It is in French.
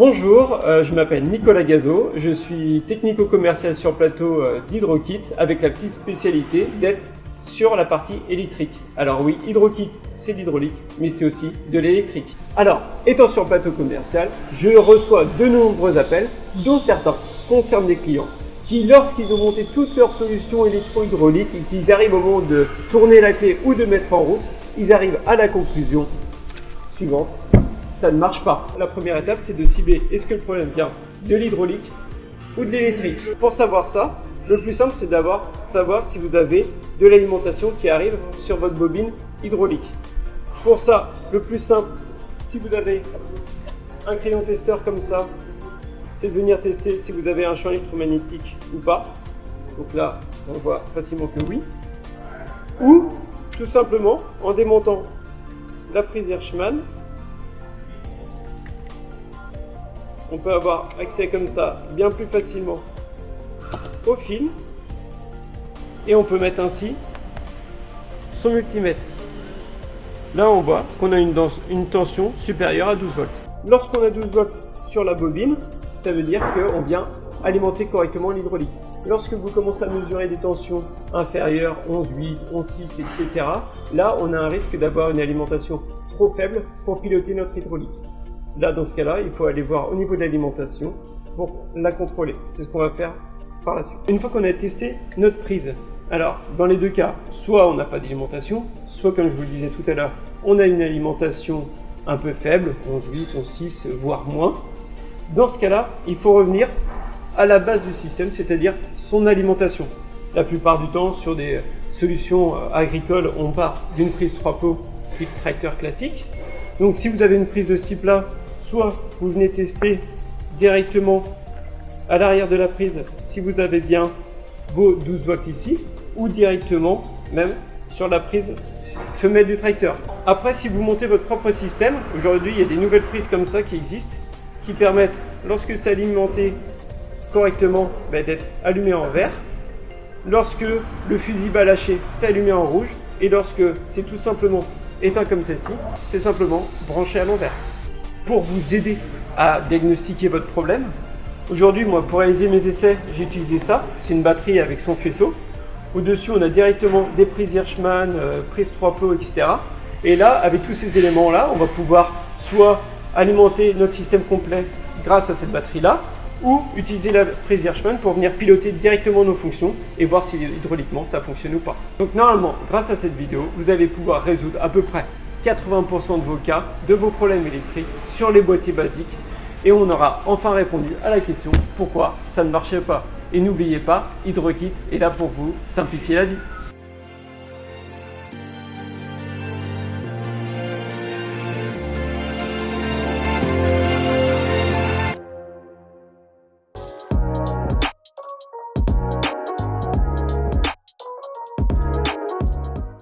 Bonjour, je m'appelle Nicolas Gazo, je suis technico-commercial sur plateau d'Hydrokit avec la petite spécialité d'être sur la partie électrique. Alors oui, Hydrokit c'est de l'hydraulique, mais c'est aussi de l'électrique. Alors, étant sur plateau commercial, je reçois de nombreux appels, dont certains concernent des clients qui, lorsqu'ils ont monté toutes leurs solutions électro-hydrauliques et qu'ils arrivent au moment de tourner la clé ou de mettre en route, ils arrivent à la conclusion suivante. Ça ne marche pas. La première étape, c'est de cibler est-ce que le problème vient de l'hydraulique ou de l'électrique. Pour savoir ça, le plus simple, c'est savoir si vous avez de l'alimentation qui arrive sur votre bobine hydraulique. Pour ça, le plus simple, si vous avez un crayon testeur comme ça, c'est de venir tester si vous avez un champ électromagnétique ou pas. Donc là, on voit facilement que oui. Ou tout simplement en démontant la prise Hirschmann. On peut avoir accès comme ça bien plus facilement au fil et on peut mettre ainsi son multimètre. Là on voit qu'on a une tension supérieure à 12 volts. Lorsqu'on a 12 volts sur la bobine, ça veut dire qu'on vient alimenter correctement l'hydraulique. Lorsque vous commencez à mesurer des tensions inférieures, 11,8, 11,6, etc., là on a un risque d'avoir une alimentation trop faible pour piloter notre hydraulique. Là, dans ce cas-là, il faut aller voir au niveau de l'alimentation pour la contrôler. C'est ce qu'on va faire par la suite. Une fois qu'on a testé notre prise, alors dans les deux cas, soit on n'a pas d'alimentation, soit comme je vous le disais tout à l'heure, on a une alimentation un peu faible, 11,8, 11,6, voire moins. Dans ce cas-là, il faut revenir à la base du système, c'est-à-dire son alimentation. La plupart du temps, sur des solutions agricoles, on part d'une prise 3 pots, puis de tracteur classique. Donc si vous avez une prise de ce type-là, soit vous venez tester directement à l'arrière de la prise si vous avez bien vos 12 volts ici, ou directement même sur la prise femelle du tracteur. Après, si vous montez votre propre système, aujourd'hui il y a des nouvelles prises comme ça qui existent, qui permettent, lorsque c'est alimenté correctement, d'être allumé en vert. Lorsque le fusible a lâché, c'est allumé en rouge. Et lorsque c'est tout simplement éteint comme celle-ci, c'est simplement branché à l'envers. Pour vous aider à diagnostiquer votre problème, aujourd'hui, moi, pour réaliser mes essais, j'ai utilisé ça. C'est une batterie avec son faisceau. Au-dessus, on a directement des prises Hirschmann, prises 3 pots, etc. Et là, avec tous ces éléments-là, on va pouvoir soit alimenter notre système complet grâce à cette batterie-là, ou utiliser la prise Hirschmann pour venir piloter directement nos fonctions et voir si hydrauliquement ça fonctionne ou pas. Donc normalement, grâce à cette vidéo, vous allez pouvoir résoudre à peu près 80% de vos cas, de vos problèmes électriques sur les boîtiers basiques et on aura enfin répondu à la question pourquoi ça ne marchait pas. Et n'oubliez pas, Hydrokit est là pour vous simplifier la vie.